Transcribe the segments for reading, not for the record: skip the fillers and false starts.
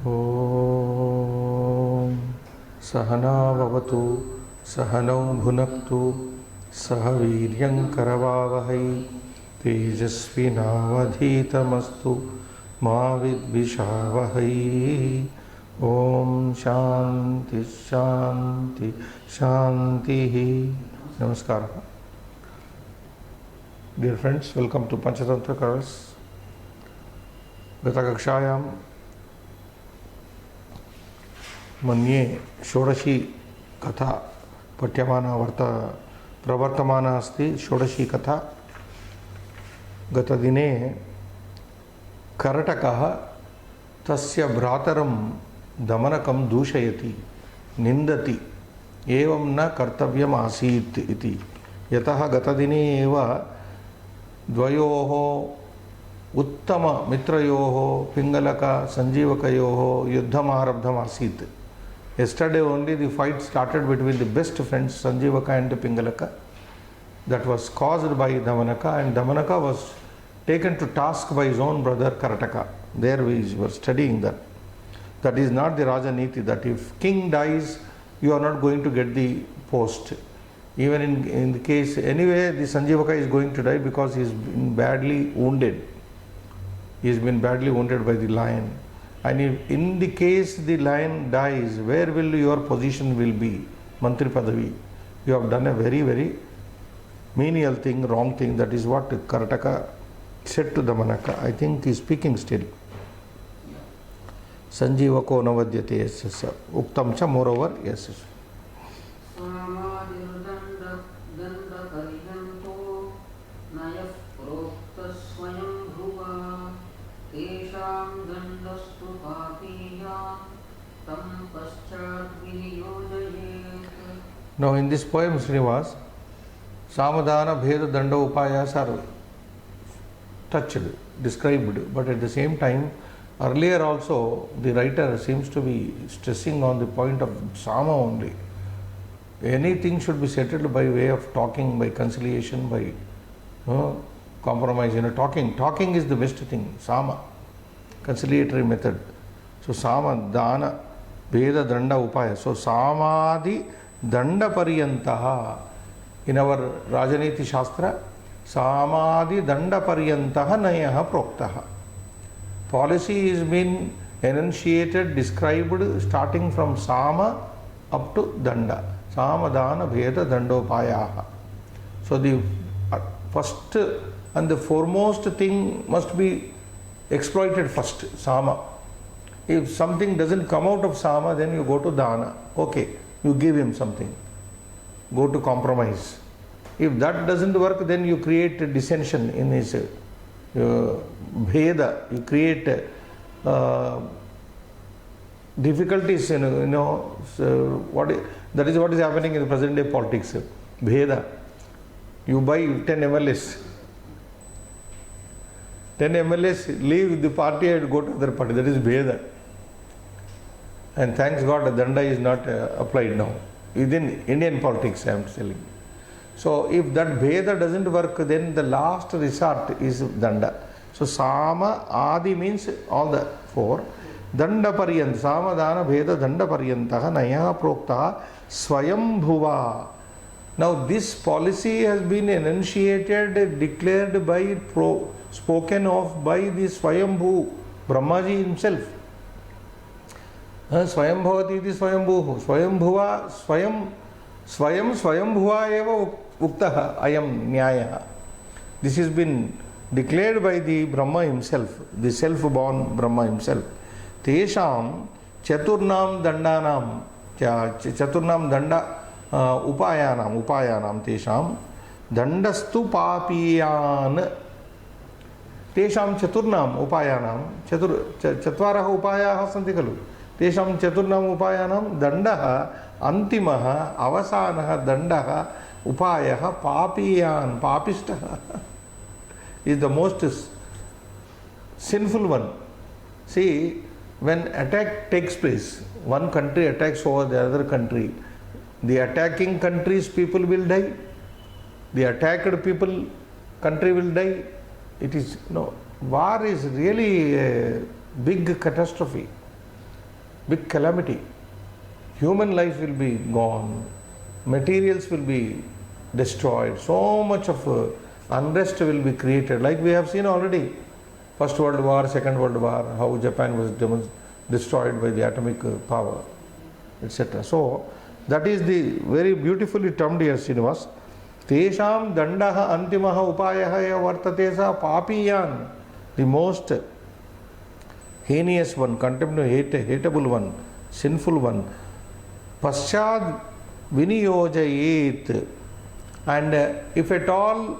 ॐ सहना भवतु सहनौ भुनक्तु सह वीर्यं करवावहै तेजस्विनावधीतमस्तु मा विद्विषावहै। ॐ शांति शांति शांतिः। नमस्कारः। Dear friends, welcome to Panchatantra Course. गतकक्षायां मन्ये षोडशी कथा पठ्यमाना प्रवर्तमाना अस्ति। षोडशी कथा। गतदिने करटकः तस्य भ्रातरं दमनकं दूषयति, निन्दति, एवं न कर्तव्यम् आसीत् इति। यतः गतदिने एव द्वयोः उत्तममित्रयोः पिङ्गलक सञ्जीवकयोः युद्धम् आरब्धम् आसीत्। Yesterday only the fight started between the best friends Sanjeevaka and Pingalaka. That was caused by Damanaka, and Damanaka was taken to task by his own brother Karataka. There we were studying that. That is not the Rajaniti, that if king dies, you are not going to get the post. Even in the case, anyway, the Sanjeevaka is going to die because he has been badly wounded. He has been badly wounded by the lion. And if in the case the lion dies, where will your position will be? Mantri Padavi. You have done a very, very menial thing, wrong thing. That is what Karataka said to Damanaka. I think he is speaking still. Sanjeevako navadyate yasya. Uktam cha, moreover, yes. Now in this poem, Srinivas, Samadhana, Bheda, Danda, Upayas are touched, described, but at the same time, earlier also the writer seems to be stressing on the point of Sama only. Anything should be settled by way of talking, by conciliation, by compromise. Talking is the best thing. Sama, conciliatory method. So Sama, Dana, Bheda, Danda, Upaya. So Samadhi, Danda Pariyantaha. In our Rajaniti Shastra, Samadhi Danda Pariyantaha Nayaha Proktaha. Policy is been enunciated, described, starting from Sama up to Danda. Samadhana Bheda Dandopayaha. So the first and the foremost thing must be exploited first, Sama. If something doesn't come out of Sama, then you go to Dana. Okay, you give him something. Go to compromise. If that doesn't work, then you create a dissension in his Bheda. You create difficulties, that is what is happening in the present day politics. Bheda. You buy 10 MLAs. 10 MLAs leave the party and go to other party. That is Bheda. And thanks God, Danda is not applied now. Within Indian politics, I am telling. So if that Bheda doesn't work, then the last resort is Danda. So Sama, Adi means all the four. Danda Pariyant, Sama, Dana, Bheda, Danda Pariyantaha, Naya Proktaha, Swayambhuva. Now this policy has been enunciated, declared by, spoken of by the Swayambhu, Brahmaji himself. Swayambhavati iti Swayambhuhu. Swayambhuva, Swayambhuva eva uktaha ayam nyaya. This has been declared by the Brahma himself, the self-born Brahma himself. Tesham Chaturnam Dandanam, Chaturnam Danda Upayanam Tesham Dandastu Papiyan. Tesham Chaturnam Upayanam, Chatvaraha Upayaha santi khalu. Tesham Chaturnam Upayanam Dandaha Antimaha Avasanaha Dandaha Upayaha Papiyan, Papistaha is the most sinful one. See, when attack takes place, one country attacks over the other country, the attacking country's people will die, the attacked country will die. It is, war is really a big catastrophe. big calamity. Human life will be gone, materials will be destroyed, so much of unrest will be created, like we have seen already. First World War, Second World War, how Japan was destroyed by the atomic power, etc. So that is the very beautifully termed here, Srinivas. Tesham dandaha antimaha upayaha vartate sa papiyan, the most heinous one, hateable one, sinful one. Paschad viniyojayet, and if at all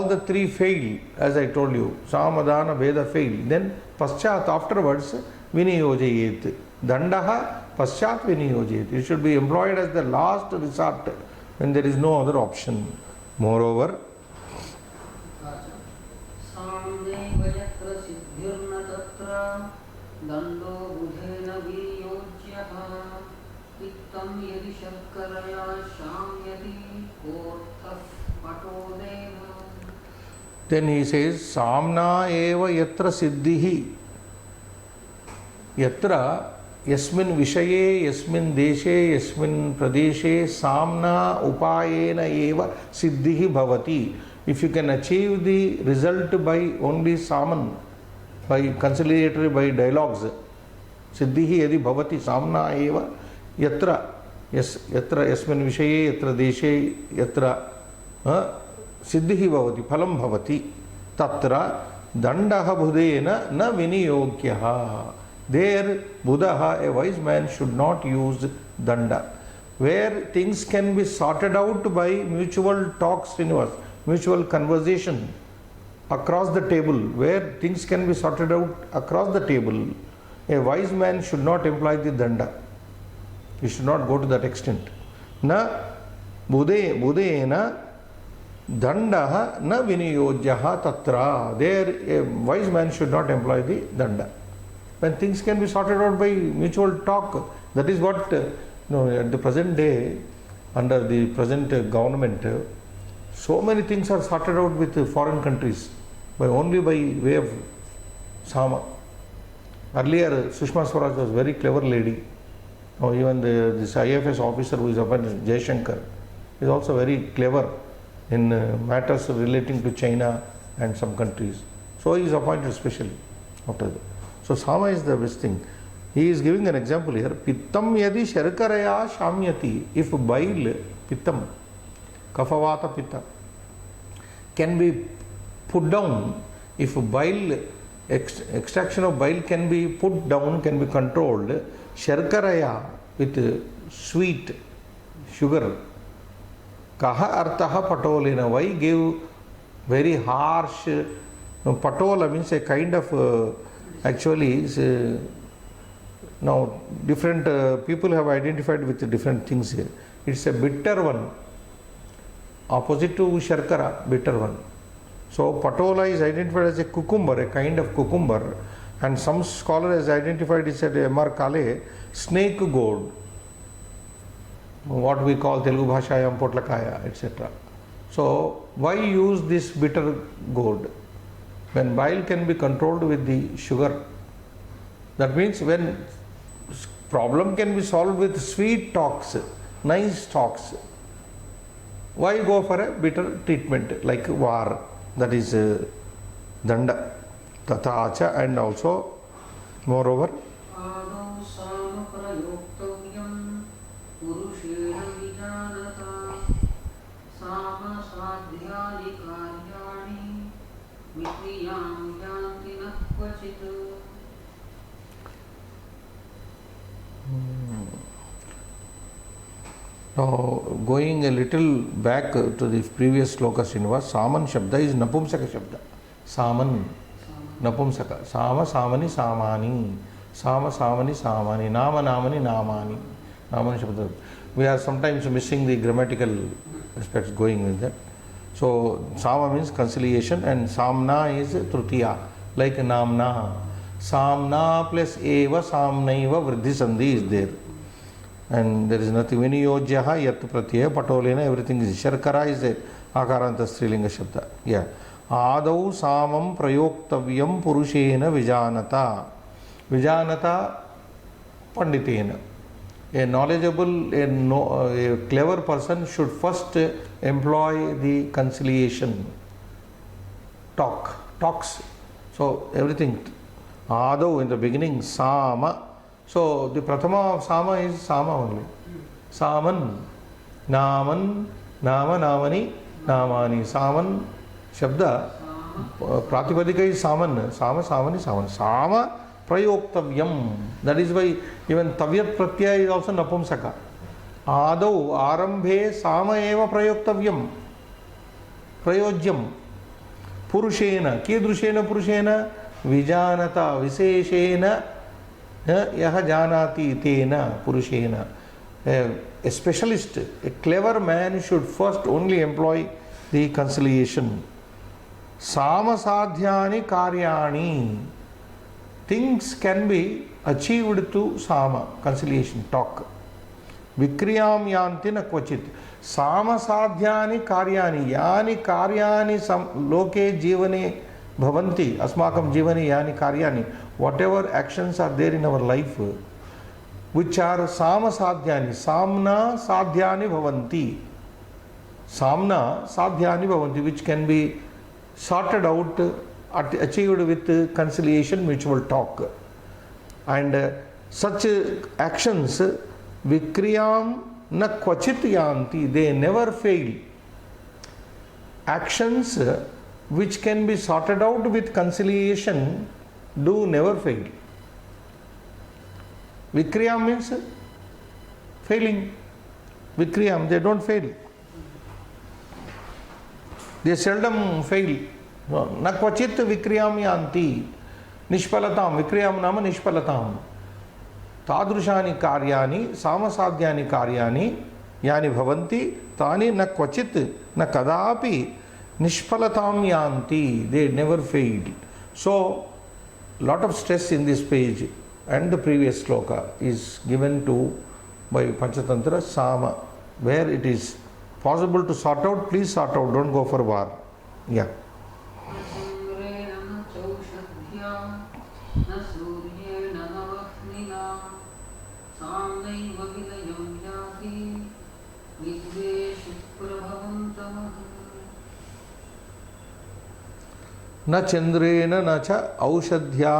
the three fail, as I told you, samadana veda fail, then paschat afterwards viniyojayet. Dandaha paschat viniyojayet. It should be employed as the last resort when there is no other option. Moreover, then he says, Samna eva yatra siddhihi. Yatra yasmin vishaye, yasmin deshe, yasmin pradeshe, samna upayena eva siddhihi bhavati. If you can achieve the result by only saman, by conciliatory, by dialogues, siddhihi yadi bhavati samna eva yatra, yatra yasmin vishaye, yatra deshe, yatra siddhihi bhavati, phalam bhavati, tatra dandaha budhena na viniyogyaha. There, Buddha, a wise man, should not use danda. Where things can be sorted out by mutual talks, mutual conversation across the table, where things can be sorted out across the table, a wise man should not employ the danda. He should not go to that extent. Na budhena dandaha na viniyojyaha tatra. There, a wise man should not employ the danda. When things can be sorted out by mutual talk, that is what at the present day, under the present government, so many things are sorted out with foreign countries only by way of sama. Earlier, Sushma Swaraj was a very clever lady. Now even this IFS officer who is appointed, Jaishankar, is also very clever in matters relating to China and some countries. So he is appointed specially after that. So Sama is the best thing. He is giving an example here. Pittam yadi sharkaraya shamyati. If bile, pittam, kafavata pitta, can be put down, if bile, extraction of bile can be put down, can be controlled, sharkaraya, with sweet sugar, kaha artaha patolena. Why give very harsh, patola means a kind of, actually, now different people have identified with different things here. It's a bitter one, opposite to sharkara, bitter one. So patola is identified as a cucumber, a kind of cucumber, and some scholar has identified it as M.R. Kale, snake gourd, what we call Telugu Bhashayam Potlakaya, etc. So why use this bitter gourd when bile can be controlled with the sugar? That means when problem can be solved with sweet talks, nice talks, why go for a bitter treatment like war? That is danda, tathacha, and also moreover now going a little back to the previous sloka, Srinivas, Saman Shabda is Napumsaka Shabda. Saman, Napumsaka. Sama, Samani, Samani. Sama, Samani, Samani. Nama, Namani, Namani. Naman Shabda. We are sometimes missing the grammatical aspects going with that. So, Sama means conciliation and Samna is Trutiya, like Namna. Samna plus Eva, Samnaiva, Vriddhi Sandhi is there. And there is nothing. Viniyojyaha, Yat Pratyaya, Patolena, everything is. Sharkara is a Akaranta Strilinga Shabda. Yeah. Adau Samam Prayoktavyam Purushena Vijanata. Vijanata panditena. A knowledgeable, a clever person should first employ the conciliation. Talks. So everything. Ado in the beginning, Sama. So the Prathama of Sama is Sama only. Saman, Naman, Nama, Namani, Namani. Saman, Shabda, Pratipadika is Saman. Sama, Samani, Saman. Sama, Prayoktavyam. That is why even Tavyat Pratyaya is also Napumsaka. Adau, Arambhe, Sama eva Prayoktavyam. Prayojyam. Purushena. Kidrushena Purushena. Vijanata, Viseshena. Yaha Janati, Tena, Purushena. A specialist, a clever man should first only employ the conciliation. Sama sadhyani karyani. Things can be achieved through Sama, conciliation, talk. Vikriyam yanti na kvachit. Sama sadhyani karyani. Yani karyani loke jivane bhavanti. Asmakam jivane yani karyani. Whatever actions are there in our life, which are Sama sadhyani. Samna sadhyani bhavanti. Samna sadhyani bhavanti, which can be sorted out, achieved with conciliation, mutual talk. And such actions, vikriyam na kvachit yanti, they never fail. Actions which can be sorted out with conciliation do never fail. Vikriyam means failing. Vikriyam, they don't fail. They seldom fail. Na kvachit vikriyam yanti. Nishpalatam. Vikriyam nama nishpalatam. Tadrushani karyani, samasadhyani karyani, yani bhavanti, tani na kvachit, na kadapi, nishpalatam yanti. They never fail. So, lot of stress in this page and the previous sloka is given to by Panchatantra Sama. Where it is possible to sort out, please sort out, don't go for war. Yeah. न चंद्रेन न च औषध्या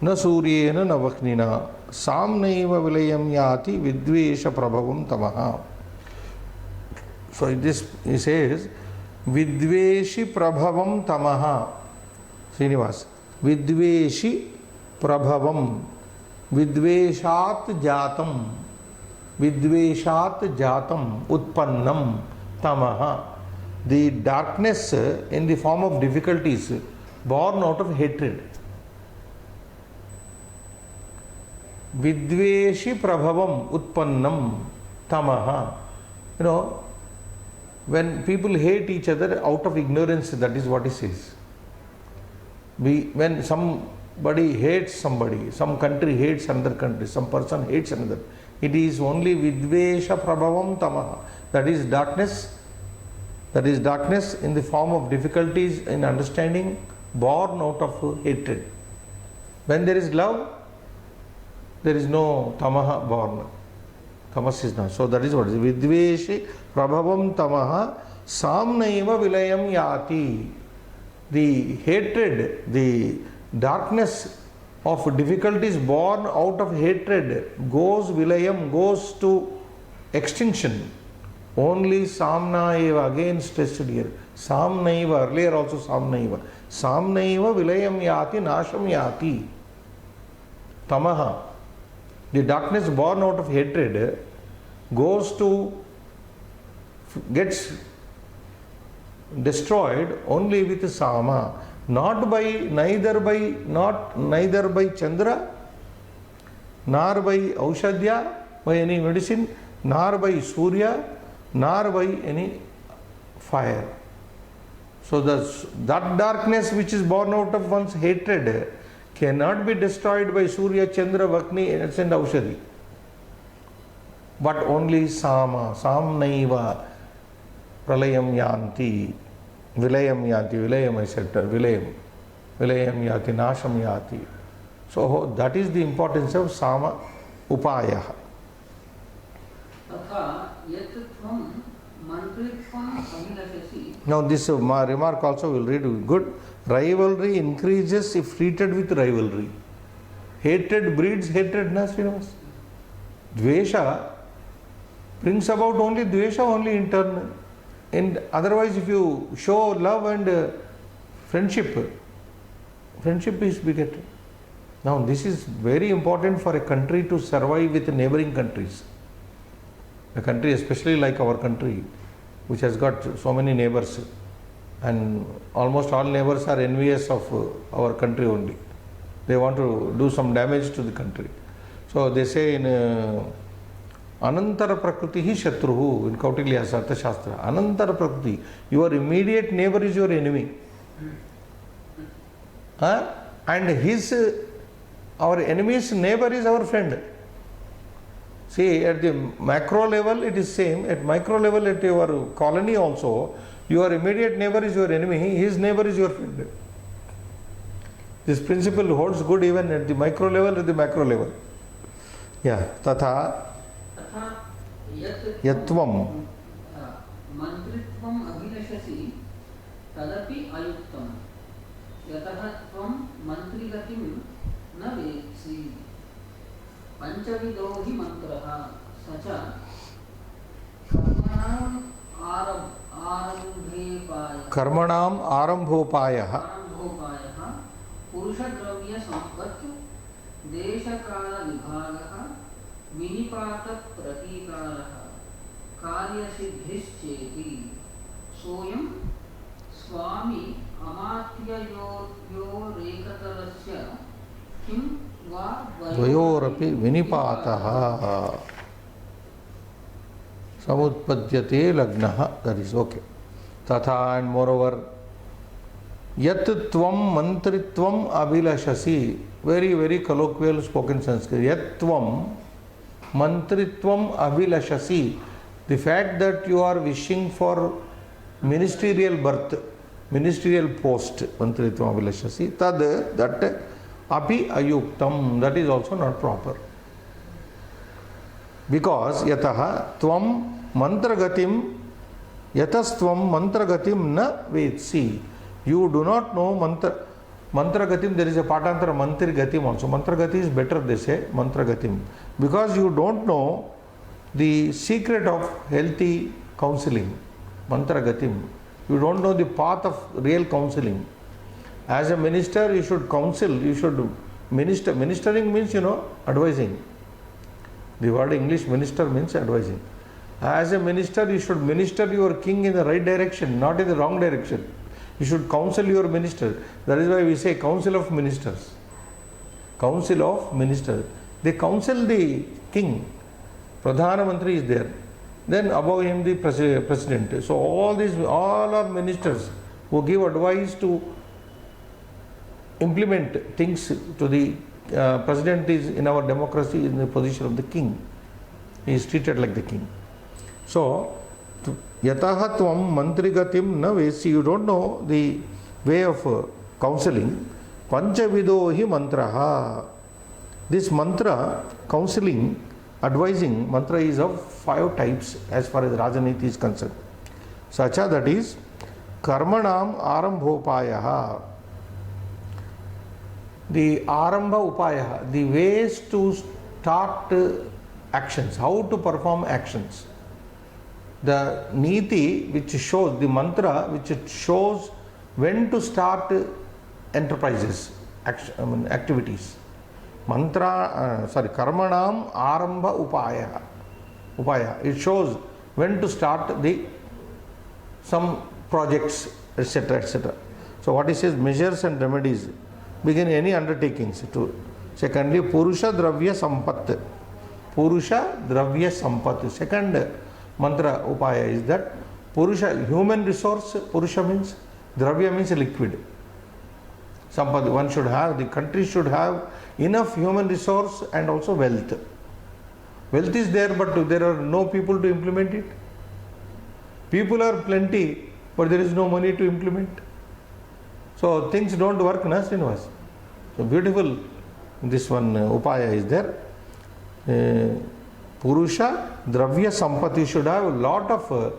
न सूर्येन न वह्निना साम्नैव विलयं याति विद्वेष प्रभवं तमः. So this he says vidveshi prabhavam tamaha. Srinivas, vidveshi prabhavam, vidveshat jatam utpannam tamaha. The darkness in the form of difficulties born out of hatred. Vidveshi prabhavam utpannam tamaha. You know, when people hate each other out of ignorance, that is what it says. When somebody hates somebody, some country hates another country, some person hates another, it is only vidvesha prabhavam tamaha. That is darkness. That is darkness in the form of difficulties in understanding born out of hatred. When there is love, there is no tamaha born. Tamas is not. So that is what it is. Vidveshi prabhavam tamaha samnaiva vilayam yati. The hatred, the darkness of difficulties born out of hatred goes vilayam, goes to extinction. Only samnaiva, again stressed here. Samnaiva, earlier also samnaiva. Samnaiva vilayam yati nasham yati. Tamaha. The darkness born out of hatred gets destroyed only with Sama. Neither by Chandra, nor by Aushadya, by any medicine, nor by Surya, nor by any fire. So that darkness which is born out of one's hatred cannot be destroyed by Surya, Chandra, Vakni, and Aushadhi. But only Sama, Samnaiva, Pralayam Yanti, Vilayam Yanti, Vilayam I said, Vilayam Yati, Nasham Yati. So that is the importance of Sama Upaya. Now this remark also will read good. Rivalry increases if treated with rivalry. Hatred breeds hatred, na Srinivas? Dvesha brings about only dvesha only in turn. And otherwise if you show love and friendship is begetted. Now this is very important for a country to survive with neighboring countries. A country especially like our country, which has got so many neighbors, and almost all neighbors are envious of our country only. They want to do some damage to the country. So they say in Anantara Prakriti Shatruhu in Kautilya's Arthashastra. Anantara Prakriti, your immediate neighbor is your enemy. And our enemy's neighbor is our friend. See, at the macro level it is same, at micro level at your colony also, your immediate neighbor is your enemy, his neighbor is your friend. This principle holds good even at the micro level, at the macro level. Yeah, tatha yatvam mantritvam abhinashasi tadapi ayuktam yatah tvam mantrigatim na vedsi panchavido hi mantraha sacha karmanam arambhopayah पुरुषद्रव्य संपत् देशकाल विभागः विनिपात प्रतीकारः कार्यसिद्धिश्चेति सोऽयं स्वामी अमात्ययोरेकतरस्य किं वा द्वयोरपि विनिपातः samutpadyate lagnah. That is okay. Tatha, and moreover, yat tvam mantritvam abhilashasi. Very, very colloquial spoken Sanskrit. Yat tvam mantritvam abhilashasi. The fact that you are wishing for ministerial birth, ministerial post, mantritvam abhilashasi, tad, that api ayuktam, that is also not proper. Because yataha tvam mantragatim, yatastvam mantragatim na vedsi. You do not know mantragatim. There is a patantara mantragatim also. Mantragati is better, they say, mantragatim. Because you don't know the secret of healthy counseling. Mantragatim. You don't know the path of real counseling. As a minister, you should counsel, you should minister. Ministering means, advising. The word English minister means advising. As a minister, you should minister your king in the right direction, not in the wrong direction. You should counsel your minister. That is why we say council of ministers. Council of ministers. They counsel the king. Pradhana Mantri is there. Then above him the president. So all are ministers who give advice to implement things to the president. Is in our democracy in the position of the king. He is treated like the king. So yataha tvam mantrigatim na vesi. You don't know the way of counseling. Panchavido hi mantraha. This mantra, counseling, advising, mantra is of 5 types as far as Rajaniti is concerned. Sacha, that is karmanam arambhopayah. The arambha upayah, the ways to start actions, how to perform actions. The niti which shows, the mantra which shows when to start enterprises, activities. Karmanam arambha upaya. It shows when to start some projects, etc., etc. So what he says, measures and remedies, begin any undertakings. Secondly, Purusha Dravya Sampat. Purusha Dravya Sampat. Second mantra upaya is that Purusha, human resource, Purusha means, Dravya means liquid. Sampat, one should have, the country should have enough human resource and also wealth. Wealth is there, but there are no people to implement it. People are plenty, but there is no money to implement. So things don't work, na Srinivas? So beautiful this one upaya is there. Purusha, Dravya Sampati should have a lot of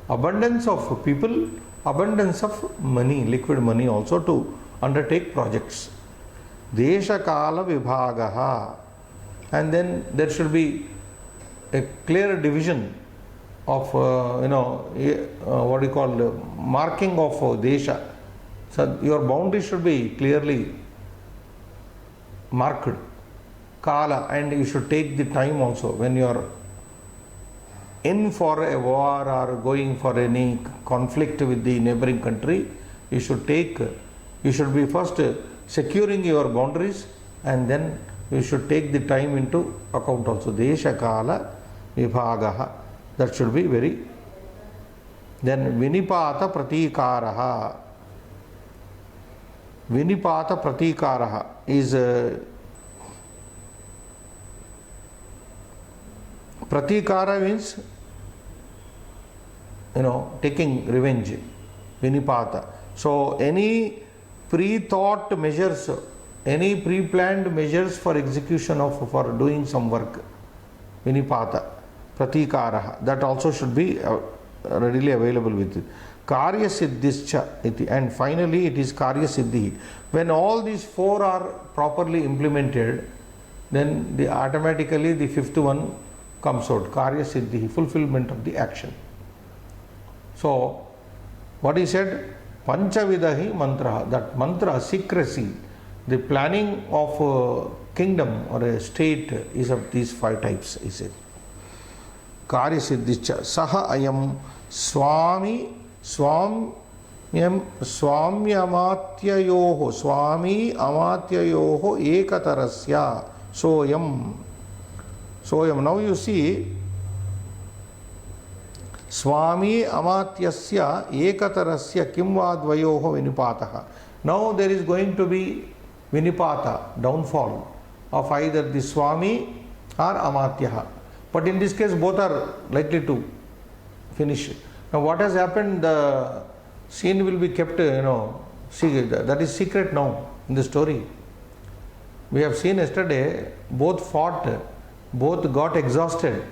abundance of people, abundance of money, liquid money also to undertake projects. Desha Kala Vibhagaha. And then there should be a clear division of, what do you call, marking of Desha. So your boundary should be clearly marked. Kala, and you should take the time also when you are in for a war or going for any conflict with the neighboring country. You should be first securing your boundaries, and then you should take the time into account also. Desha Kala Vibhagaha. That should be very. Then Vinipata Pratikaraha. Vinipata Pratikaraha is Pratikara means, taking revenge. Vinipata. So any pre-thought measures, any pre-planned measures for execution of, for doing some work. Vinipata. Pratikaraha. That also should be readily available with it. Karya Siddhischa iti. And finally it is Karya Siddhi. When all these four are properly implemented, then automatically the fifth one comes out. Karya Siddhi, fulfillment of the action. So, what he said? Panchavidahi mantra. That mantra, secrecy, the planning of a kingdom or a state is of these 5 types, he said. Karya Siddhischa. Saha ayam swami swamyamatyayoho swami amatyayoho ekatarasya soyam. Now you see, Swami Amatyasya Ekatarasya Kimvadvayoho Vinipataha. Now there is going to be Vinipata, downfall of either the Swami or Amatyaha. But in this case, both are likely to finish. Now what has happened, the scene will be kept, that is secret now in the story. We have seen yesterday, both fought. Both got exhausted.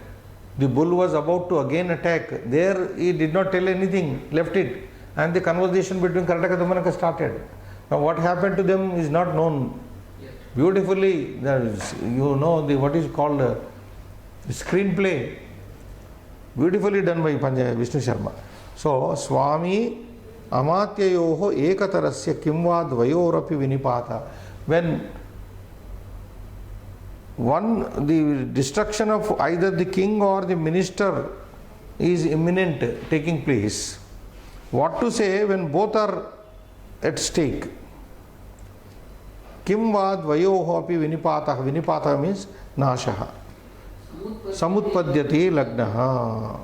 The bull was about to again attack. There he did not tell anything, left it. And the conversation between Karataka and Damanaka started. Now what happened to them is not known. Yes. Beautifully, what is called the screenplay. Beautifully done by Vishnu Sharma. So, Swami Amatyayoho Ekatarasya Kimva Dvayorapi Vinipata. When the destruction of either the king or the minister is imminent, taking place. What to say when both are at stake? Kim va dvayoho api vinipata. Vinipata means nashaha. Samutpadyati lagnaha.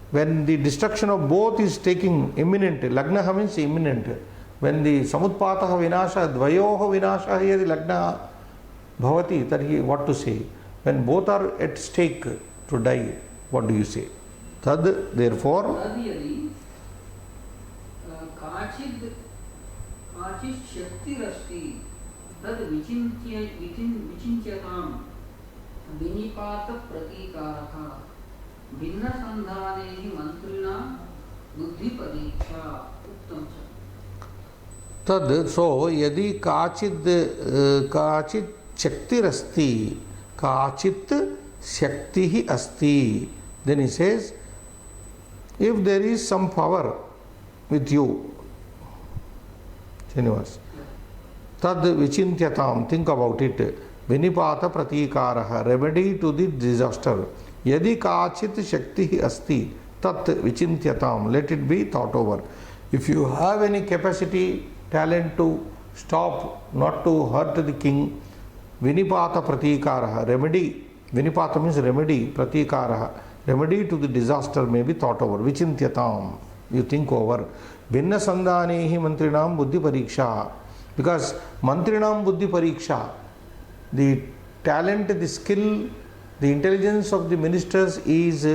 When the destruction of both is taking imminent, lagnaha means imminent. When the samutpataha vinasha, dvayoho vinasha here the lagnaha bhavati, tarhi what to say? When both are at stake to die, what do you say? Tad, therefore, kachid shaktirasti tad vichincyatam vinipata pratikaraha भिन्न संधानेहि मंत्रिणा बुद्धि परीक्षा उत्तम तद. So यदि काचित् शक्तिरस्ति, काचित् शक्तिः अस्ति, then he says, if there is some power with you, Srinivas, tad vichintyatam, think about it, vinipata pratikaraha, remedy to the disaster. Yadi kachit shakti asti, tat vichintyatam, let it be thought over. If you have any capacity, talent to stop, not to hurt the king, vinipata pratikaraha, remedy, vinipata means remedy, pratikaraha, remedy to the disaster may be thought over. Vichintyatam, you think over. Bhinna sandhanehi mantrinam buddhi pariksha, because mantrinam buddhi pariksha, the talent, the skill, the intelligence of the ministers is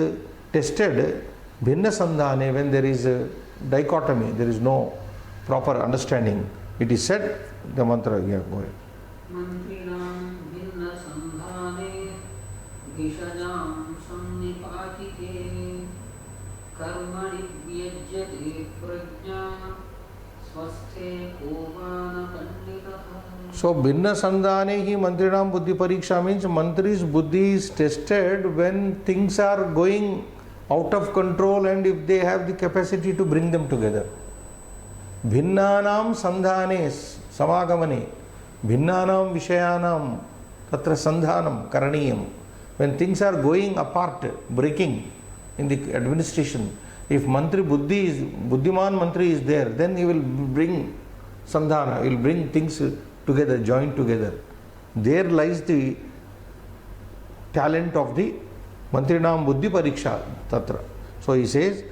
tested. Bhinna sandhane, when there is a dichotomy, there is no proper understanding. It is said, the mantra, yeah, go ahead. मन्त्रिणां भिन्नसन्धाने भिषजां सन्निपातिते कर्मणि व्यज्यते प्रज्ञा स्वस्थे कोपानपण्डितः. So Bhinna Sandhane hi Mantrinam Buddhi Pariksha means Mantri's Buddhi is tested when things are going out of control and if they have the capacity to bring them together. Bhinnanam Sandhane Samagamane Bhinnanam Vishayanam Tatra Sandhanam Karaniyam. When things are going apart, breaking in the administration, if Mantri Buddhi is, Buddhiman Mantri is there, then he will bring Sandhana, he will bring things together, joined together. There lies the talent of the Mantrinam Buddhi Pariksha Tatra. So he says,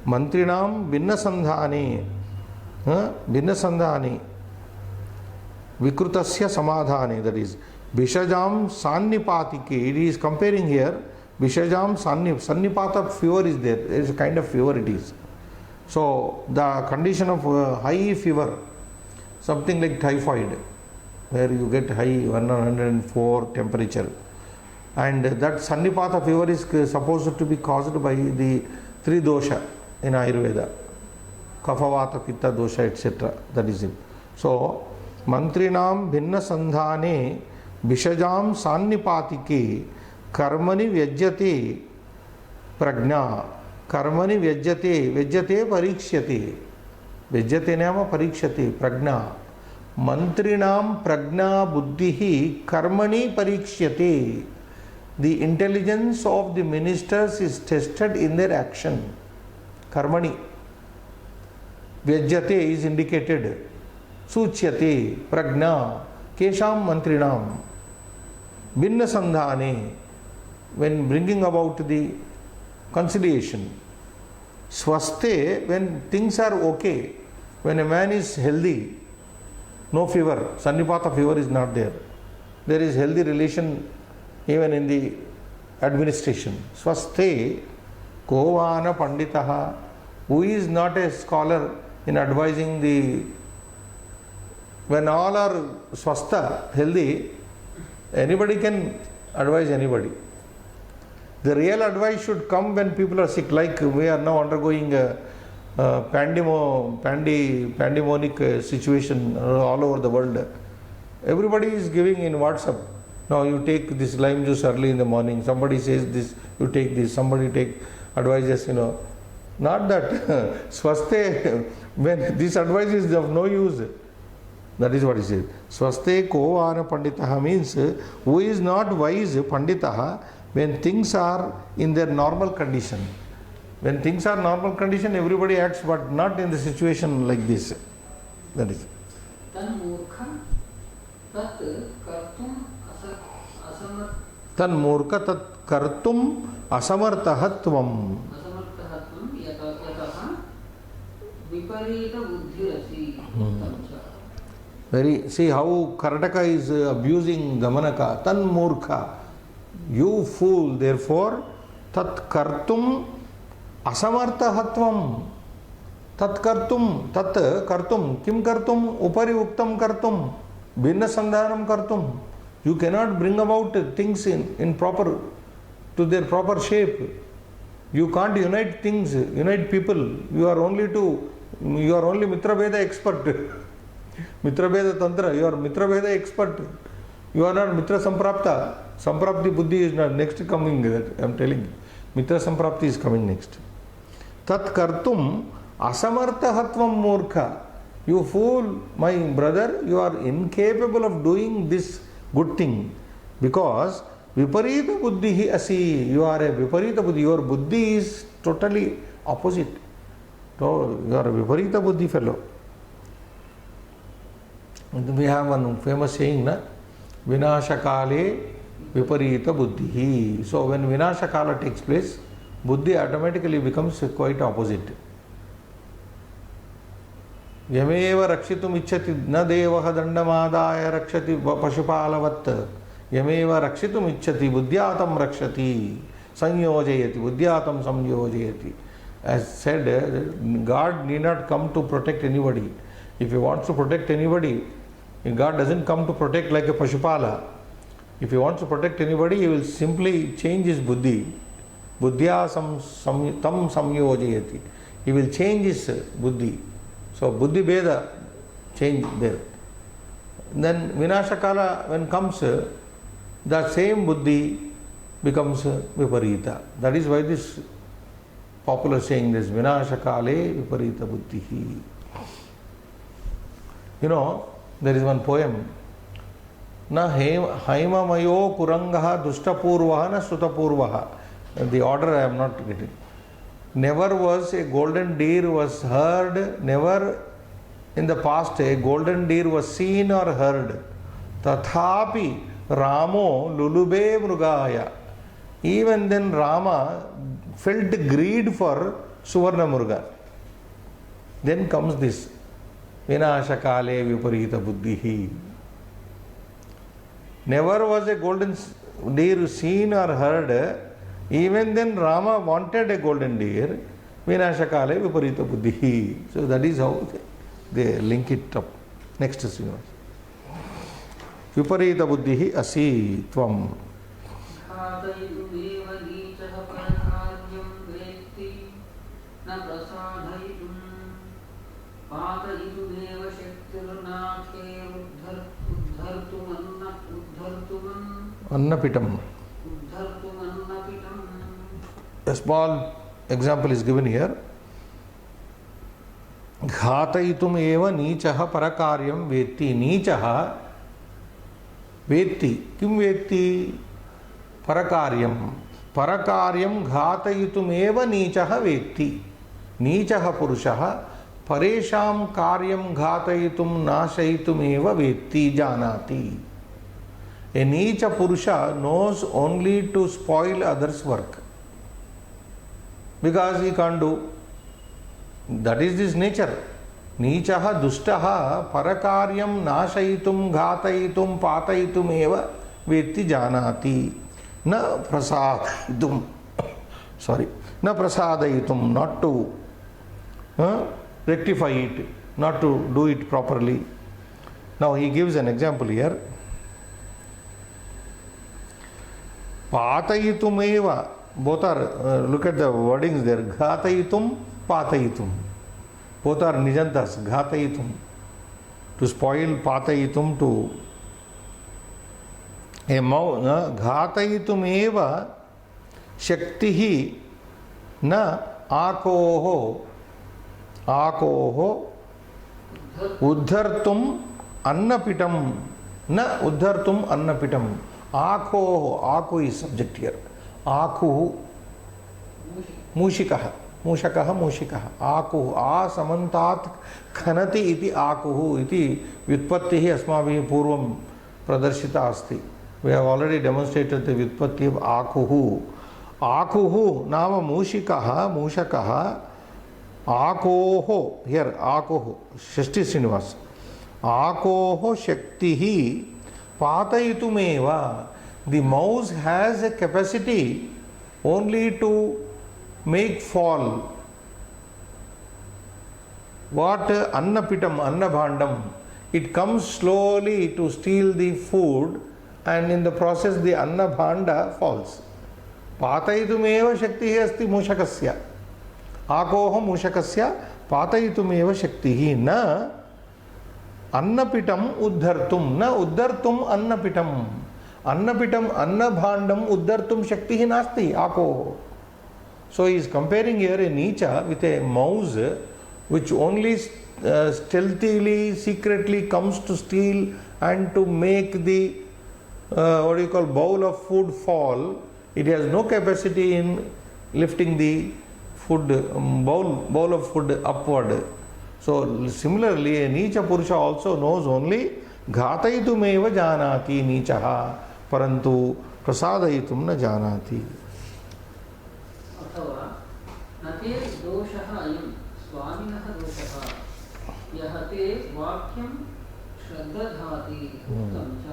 Mantrinam Bhinna Sandhane Vikrutasya Samadhane, that is Bishajam Sannipatike. It is comparing here Bishajam Sannipata fever is there. There is a kind of fever it is. So the condition of high fever, something like typhoid, where you get high 104 temperature, and that Sannipata fever is supposed to be caused by the three dosha in Ayurveda, Kapha, Vata, Pitta dosha, etc. That is it. So Mantrinam Bhinna Sandhane Bishajam Sannipatike Karmani Vyajyate Prajna. Karmani Vyajyate Parikshyate. Vyajyate nama Parikshate Prajna. Mantrinam Prajna Buddhihi Karmani Parikshyate. The intelligence of the ministers is tested in their action. Karmani. Vyajyate is indicated. Suchyate Prajna. Kesham Mantrinam. Bhinna Sandhane. When bringing about the conciliation. Swaste, when things are okay, when a man is healthy, no fever, Sannipata fever is not there. There is healthy relation even in the administration. Swaste, Kovana Panditaha, who is not a scholar in advising the, when all are swastha, healthy, anybody can advise anybody. The real advice should come when people are sick, like we are now undergoing a pandemonic situation all over the world. Everybody is giving in WhatsApp. Now you take this lime juice early in the morning. Somebody says this, you take this. Somebody take advices, Not that. Swaste, when this advice is of no use. That is what he says. Swaste ko ana panditaha means who is not wise, panditaha, when things are in their normal condition. When things are normal condition, everybody acts, but not in the situation like this. That is. Tan murkha tat kartum asamartha. Tan murkha tat kartum asamartahatvam. Asamartahatvam yataha viparita buddhirasi. Very, see how Karnataka is abusing Damanaka. Tan murkha. You fool, therefore, tat kartum asamartahatvam. Tat kartum, kim kartum, upari uktam kartum, bhinna sandhanam kartum. You cannot bring about things in proper, to their proper shape. You can't unite things, unite people. You are only Mitra Veda expert. Mitra Veda Tantra, you are Mitra Veda expert. You are not Mitra Samprapta. Samprapti Buddhi is not next coming, I am telling you. Mitra Samprapti is coming next. Tat kartum asamartahatvam murkha. You fool, my brother, you are incapable of doing this good thing. Because viparita buddhi asi, you are a viparita buddhi. Your buddhi is totally opposite. So you are a viparita buddhi fellow. We have one famous saying, na? Vinashakale viparita buddhi. So when Vinashakala takes place, buddhi automatically becomes quite opposite. Yameva rakshitum ichchati na devaha dandamadaya rakshati pashupalavat. Yameva rakshitum ichchati buddhyatam rakshati sanyojayati. Buddhyatam sanyojayati. As said, God need not come to protect anybody. If he wants to protect anybody, God doesn't come to protect like a Pashupala. If he wants to protect anybody, he will simply change his buddhi. Buddhya tam samyojayati. He will change his buddhi. So buddhi beda change there. Then Vinashakala when comes, that same buddhi becomes viparita. That is why this popular saying is Vinashakale viparita buddhihi. You know, there is one poem. Na haimamayo kurangaha duštapurvaha na sutapurvaha. The order I am not getting. Never was a golden deer was heard, never in the past a golden deer was seen or heard. Tathapi Ramo lulube mrugaya. Even then Rama felt greed for Suvarna Murga. Then comes this Vinashakale viparita buddhihi. Never was a golden deer seen or heard. Even then Rama wanted a golden deer. Vinashakale viparita buddhihi. So that is how they link it up. Next is viparita buddhihi asi tvam. Annapitam. A small example is given here. Ghatayitum eva nichaha parakaryam vetti. Nichaha vetti. Kim vetti? Parakaryam. Parakaryam ghatayitum eva nichaha vetti. Nichaha purushaha paresham karyam ghatayitum nashayitum eva vetti janati. A Nicha Purusha knows only to spoil others' work because he can't do. That is his nature. Nichaha dushtaha parakaryam nashayitum ghatayitum patayitum eva vetti janati. Na prasadayitum. Sorry. Na prasadayitum. Not to rectify it. Not to do it properly. Now he gives an example here. Patayitumeva. Both are, look at the wordings there. Ghatayitum, patayitum. Both are nijantas. Ghatayitum. To spoil, patayitum to. Ghatayitumeva shaktihi na akoho. Akoho uddhartum annapitam. Na uddhartum annapitam. Ako, Aku is subject here. Aku, Mushikaha, Mushakaha, Mushikaha. Aku, A samantat khanati iti Akuhu iti vyutpattihi asmabihi purvam pradarshita asti. We have already demonstrated the vyutpatti of Akuhu. Akuhu nama Mushikaha, Mushakaha. Akoho, here Akoho, Shashti Srinivas. Akoho shaktihi patayitumeva. The mouse has a capacity only to make fall. What annapitam, annabhandam. It comes slowly to steal the food and in the process the annabhanda falls. Patayitumeva shaktihi asti mushakasya. Akoho mushakasya patayitumeva shaktihi na annapitam uddhartum. Na uddhartum annapitam. Annapitam annabhandam uddhartum shaktihi nasti. Akoho. So he is comparing here a Nicha with a mouse which only stealthily, secretly comes to steal and to make the bowl of food fall. It has no capacity in lifting the food bowl of food upward. So similarly, a Nicha Purusha also knows only Ghatayitumeva janati Nichaha parantu prasadayitum na janati. अथवा नते दोषः अयं स्वामिनः दोषः यः ते वाक्यं श्रद्धाति उक्तं च.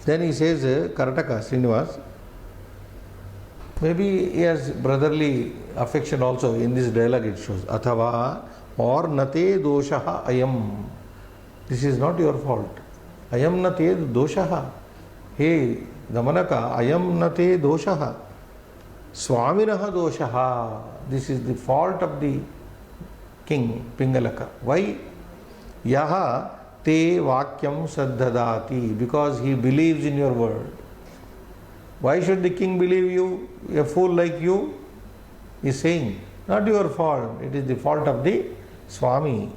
Then he says, Karataka Srinivas, maybe he has brotherly affection also in this dialogue it shows. Athava or nate doshaha ayam. This is not your fault. Ayam na te doshaha. Hey Damanaka, ayam na te doshaha. Swaminaha doshaha. This is the fault of the king, Pingalaka. Why? Yaha te vakyam saddhadati. Because he believes in your word. Why should the king believe you? A fool like you is saying, not your fault. It is the fault of the Swami.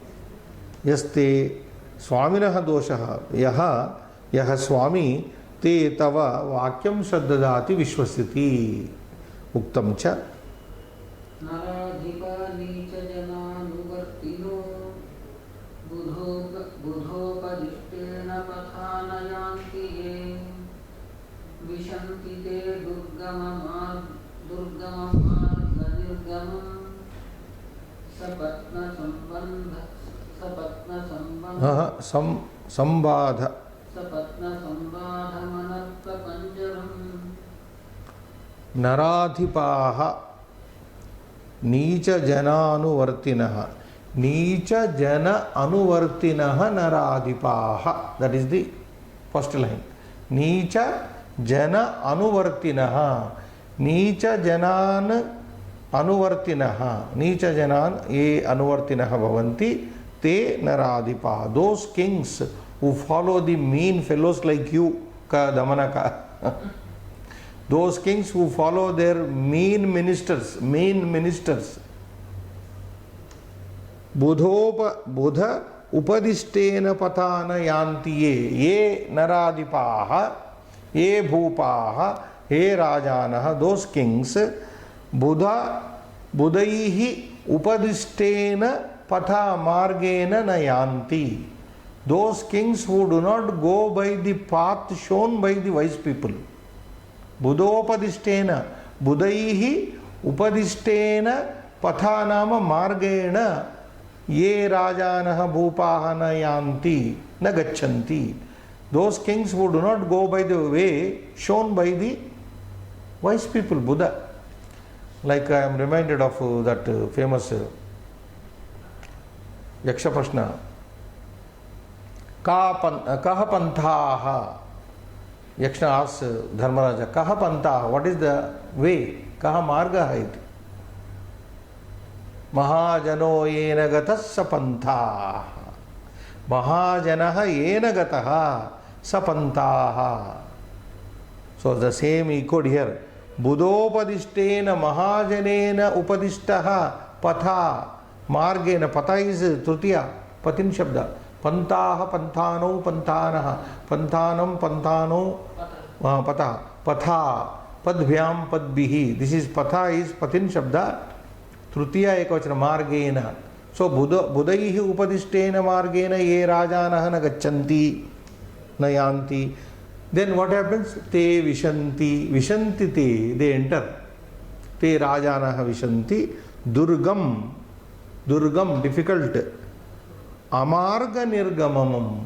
Yaste Swaminaha doshaha. Yaha Swami te tava vakyam saddhadati vishwasiti. Uktam cha. Naradhipa nicha jananuvartino budhopadishtena pathanayanti ye vishanti te durgamam nirgamam sapatna Sambadha. sapatna sambadhamanartha panjaram Naradhipaha Nicha jana anuvartinaha. Nicha jana anuvartinaha naradhipaha. That is the first line. Nicha jana anuvartinaha. Nicha janan anuvartinaha. Nicha janan ye anuvartinaha bhavanti te naradhipaha. Those kings who follow the mean fellows like you, ka Damanaka. Those kings who follow their mean ministers, Budha upadishtena pathana yanti ye naradhipaha, ye bhupaha, ye rajanaha. Those kings, budhaihi upadishtena patha margena nayanti. Those kings who do not go by the path shown by the wise people. Budhopadishtena, budhaihi upadishtena pathanama margena ye rajanaha bhupaha nayanti na gachanti. Those kings who do not go by the way shown by the wise people, Buddha. Like I am reminded of that famous Yaksha Prashna. Kaha panthaha. Yakshana asks Dharmaraja, Kaha panthaha, what is the way? Kaha marga hai? Mahajano yena gatas sapanthaha. Mahajanaha yena gataha sapanthaha. So the same echoed here. Budhopadishtena mahajanena upadishtaha patha. Margena, patha is trutiya, patin shabda. Pantaha, panthano, panthanaha, panthanam, panthano, patha, patha, padbhyam, padbihi. This is patha is patin shabda, trutiya ekavachana, margena. So budhaihi upadishtena margena ye rajanaha na gachanti, nayanti. Then what happens? Te vishanti, vishanti te, they enter. Te rajanaha vishanti, durgam, difficult. Amarga nirgamamam.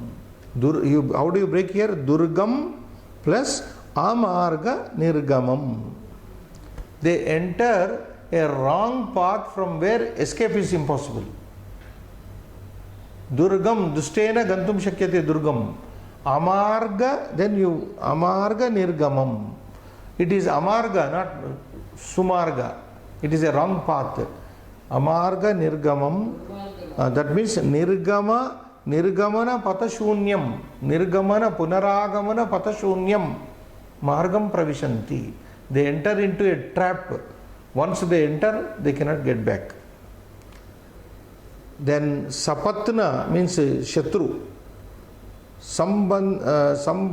How do you break here? Durgam plus amarga nirgamam. They enter a wrong path from where escape is impossible. Durgam, dustena gantum shakyate durgam. Amarga, then you, amarga nirgamam. It is amarga, not sumarga. It is a wrong path. Amarga nirgamam. That means nirgamana patashunyam, nirgamana punaragamana patashunyam, margam pravishanti. They enter into a trap. Once they enter, they cannot get back. Then sapatna means shatru. Sambadam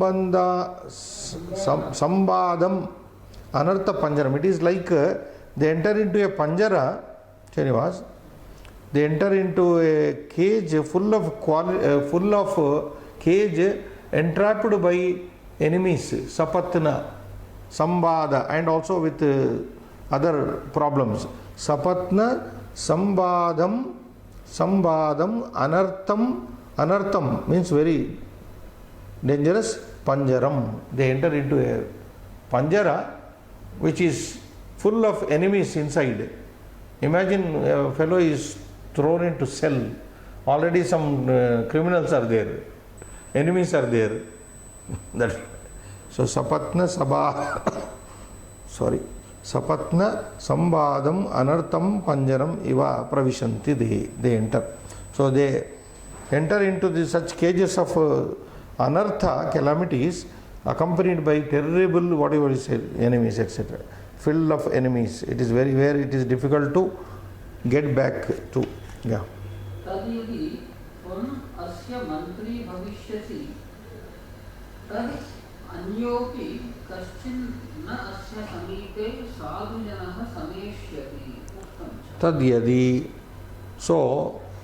anartha panjaram. It is like they enter into a panjara, Srinivas. They enter into a cage full of cage entrapped by enemies, sapatna, sambada, and also with other problems. Sapatna, sambadam, anartham means very dangerous, panjaram. They enter into a panjara which is full of enemies inside. Imagine a fellow is thrown into cell already some criminals are there, enemies are there. That so sapatna sabha sorry sapatna sambadam anartham panjaram iva pravishanti, they enter. So they enter into the such cages of anartha, calamities, accompanied by terrible whatever is said, enemies, etc. Filled of enemies. It is very where it is difficult to get back to. Yeah. तद्यदि त्वम् अस्य मन्त्री भविष्यसि तद् अन्योपि कश्चिन् न अस्य समीपे साधुजनः समेष्यति उक्तं च। Tadyadi. So,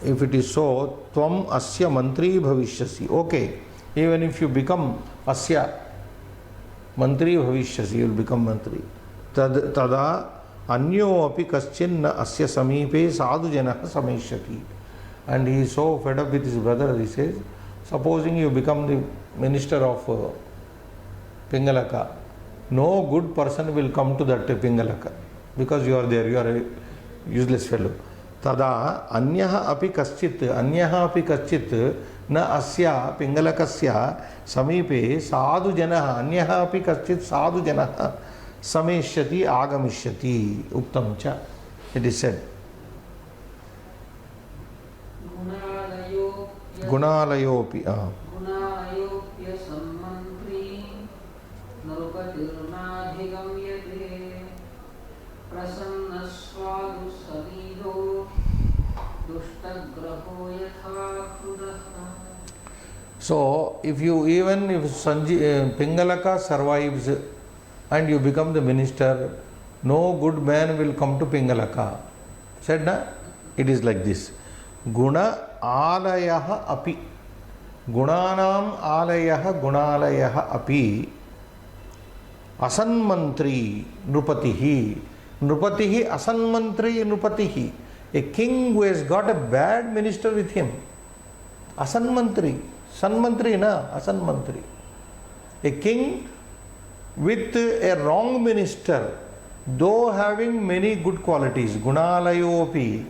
if it is so, tvam asya mantri bhavishyasi. Okay, even if you become asya mantri bhavishyasi, you will become mantri. Tada anyo api kaschin na asya samipe sadhujanaha sameshyati. And he is so fed up with his brother, he says, supposing you become the minister of Pingalaka, no good person will come to that Pingalaka because you are there, you are a useless fellow. Tada anyaha api kaschit na asya Pingalakasya samipe sadhujanaha anyaha api kaschit sadhujanaha sameshyati agamishyati uktam cha. It is said. Gunalayopi. गुणालयोप्य सम्मन्त्री नृपतिर्नाधिगम्यते प्रसन्नस्वादु सलीलो दुष्टग्रहो यथा क्रुधः. So, if Pingalaka survives and you become the minister, no good man will come to Pingalaka. Said na? It is like this. Guna alayah api. Gunanam alayah api. Asanmantri nrupatihi. Nrupatihi asanmantri nrupatihi. A king who has got a bad minister with him. Asanmantri. Sanmantri na, asanmantri. A king with a wrong minister, though having many good qualities. Gunalayopi.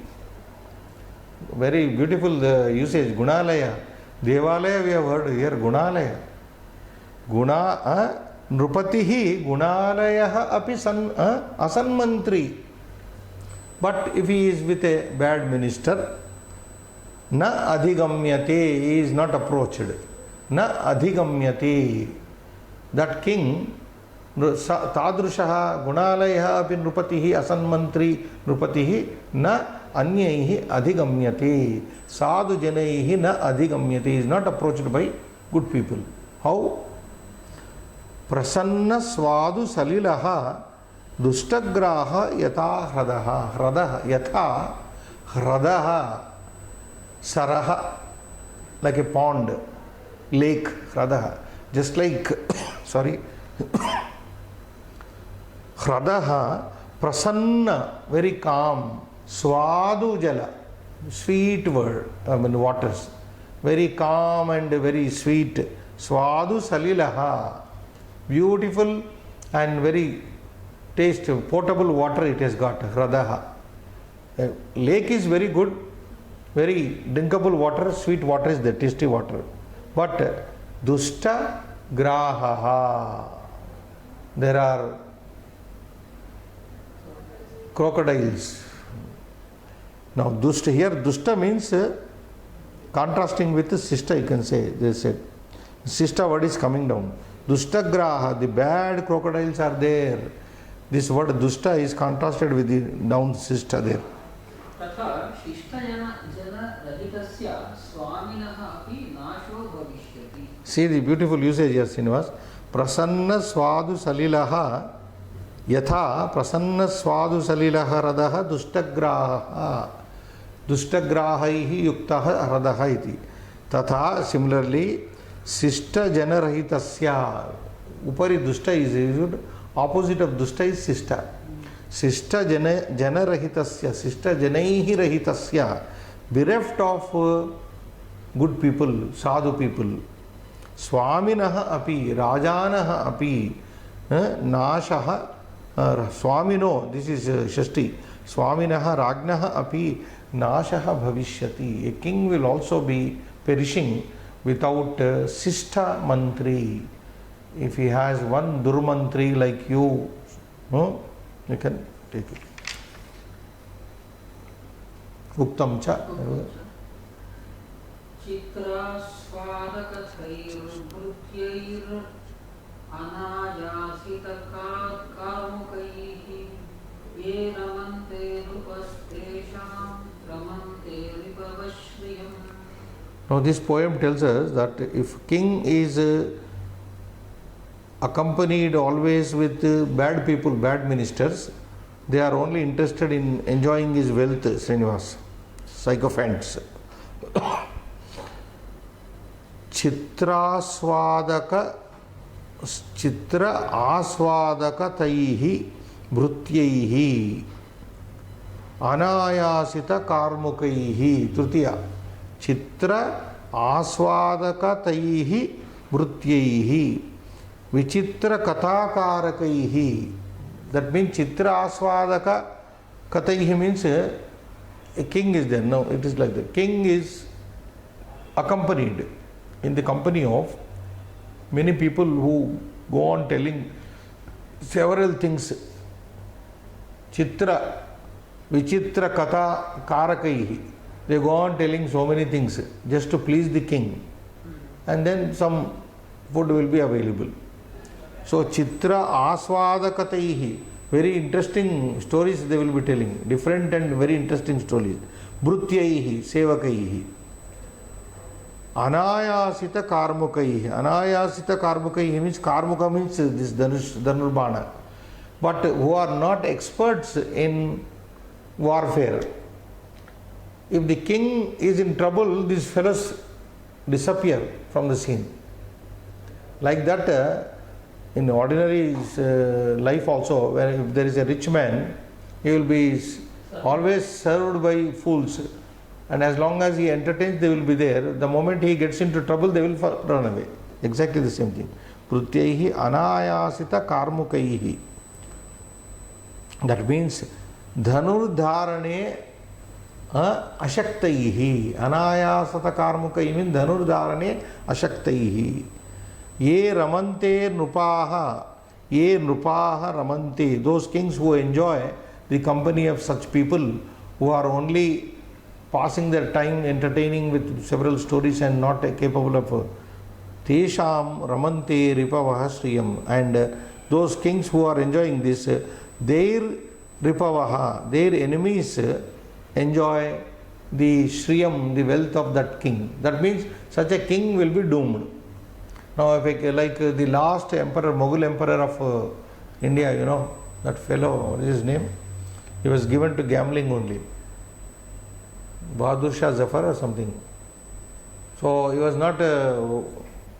Very beautiful usage. Gunalaya. Devalaya we have heard here. Gunalaya. Nrupatihi gunalaya api asanmantri. But if he is with a bad minister, na adhigamyate, he is not approached. Na adhigamyate. That king, tadrushaha gunalaya api nrupatihi asanmantri nrupatihi na anyaihi adhigamyate. Sadhu janaihi na adhigamyate. He is not approached by good people. How? Prasanna swadu salilaha dustagraha yata hradaha. Hradaha yata hradaha. Saraha, like a pond, lake, Hradaha, just like, sorry, Hradaha, prasanna, very calm, swadu jala, sweet word, waters, very calm and very sweet, swadu salilaha, beautiful and very taste, potable water it has got, Hradaha. Lake is very good. Very drinkable water, sweet water is the tasty water. But dusta grahaha. There are crocodiles. Now dusta here, dusta means contrasting with sista, you can say. They said sista word is coming down. Dusta graha, the bad crocodiles are there. This word dusta is contrasted with the down sista there. तथा शिष्टजनरहितस्य स्वामिनः अपि नाशो भविष्यति. See the beautiful usage here, Srinivas. Prasanna swadu salilaha yatha prasanna swadu salilaha radaha dustagraha dustagrahaihi yuktaha radaha iti. Tatha similarly sishta janarahitasya upari dusta is used, opposite of dusta is sishta. Sishta janarahitasya, sishta janaihi rahitasya, bereft of good people, sadhu people. Swaminaha api, rajanaha api, nashaha, swamino, this is Shashti. Swaminaha Ragnaha api Nashaha Bhavishyati. A king will also be perishing without Sishta Mantri. If he has one Durmantri like you, no, you can take it. Uktam cha. चित्रास्वादकथैर्भृत्यैर् अनायासितकार्मुकैः ये रमन्ते नृपस्तेषां रमन्ते नृपवश्रियम्. Now this poem tells us that if king is accompanied always with bad people, bad ministers, they are only interested in enjoying his wealth, Srinivas. Sycophants. Chitra aswadaka taihi bhrutyaihi anayasita karmukaihi. Tritiya. Chitra aswadaka taihi bhrutyaihi vichitra katakarakaihi. That means Chitra aswadaka kataihi means a king is there. No, it is like the king is accompanied in the company of many people who go on telling several things. Chitra, vichitra kata karakaihi. They go on telling so many things just to please the king, and then some food will be available. So Chitra aswadakataihi, very interesting stories they will be telling, different and very interesting stories. Bhrutyaihi, sevakaihi. Anayasita karmukaihi. Anayasita karmukaihi means karmuka means this dhanurbana, but who are not experts in warfare. If the king is in trouble, these fellows disappear from the scene. Like that, in ordinary life also, where if there is a rich man, he will be always served by fools, and as long as he entertains, they will be there. The moment he gets into trouble, they will run away. Exactly the same thing. Prutyaihi anayasita karmukaihi. That means dhanurdharane ashaktaihi. Anayasata karmukaihi means dhanurdharane ashaktaihi. Ye ramante nupaha. Ye nupaha ramante. Those kings who enjoy the company of such people who are only passing their time entertaining with several stories and not capable of tesham ramante ripavaha shriyam. And those kings who are enjoying this, their ripavaha, their enemies enjoy the shriyam, the wealth of that king. That means such a king will be doomed. Now, if like the last emperor, Mughal emperor of India, you know, that fellow, what is his name? He was given to gambling only. Bahadur Shah Zafar or something. So he was not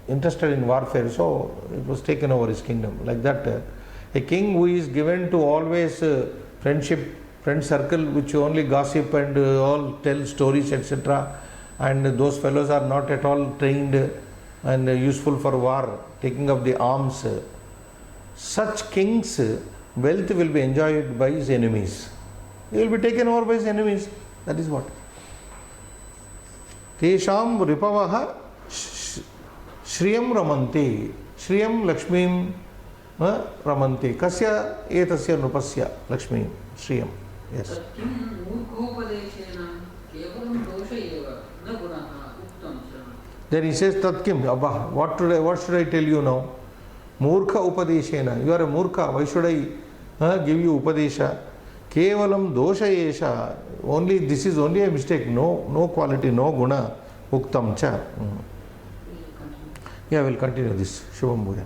interested in warfare, so it was taken over his kingdom. Like that, a king who is given to always friendship, friend circle, which only gossip and all tell stories, etc., and those fellows are not at all trained and useful for war, taking up the arms. Such kings' wealth will be enjoyed by his enemies. He will be taken over by his enemies. That is what. Tesham ripavaha shriyam ramante. Shriyam lakshmim ramante. Kasya etasya nupasya lakshmim shriyam. Yes. Tatkim murkhopadeshena kevalam dosha eva na gunaha uktam cha. Then he says, Tatkim, Abba, what should I tell you now? Murkha upadeshena. You are a murkha. Why should I give you upadesha? Kevalam dosha esha. Only this is only a mistake. No quality, no guna. Uktam cha. Yeah, we'll continue this. Shubham Bhuya.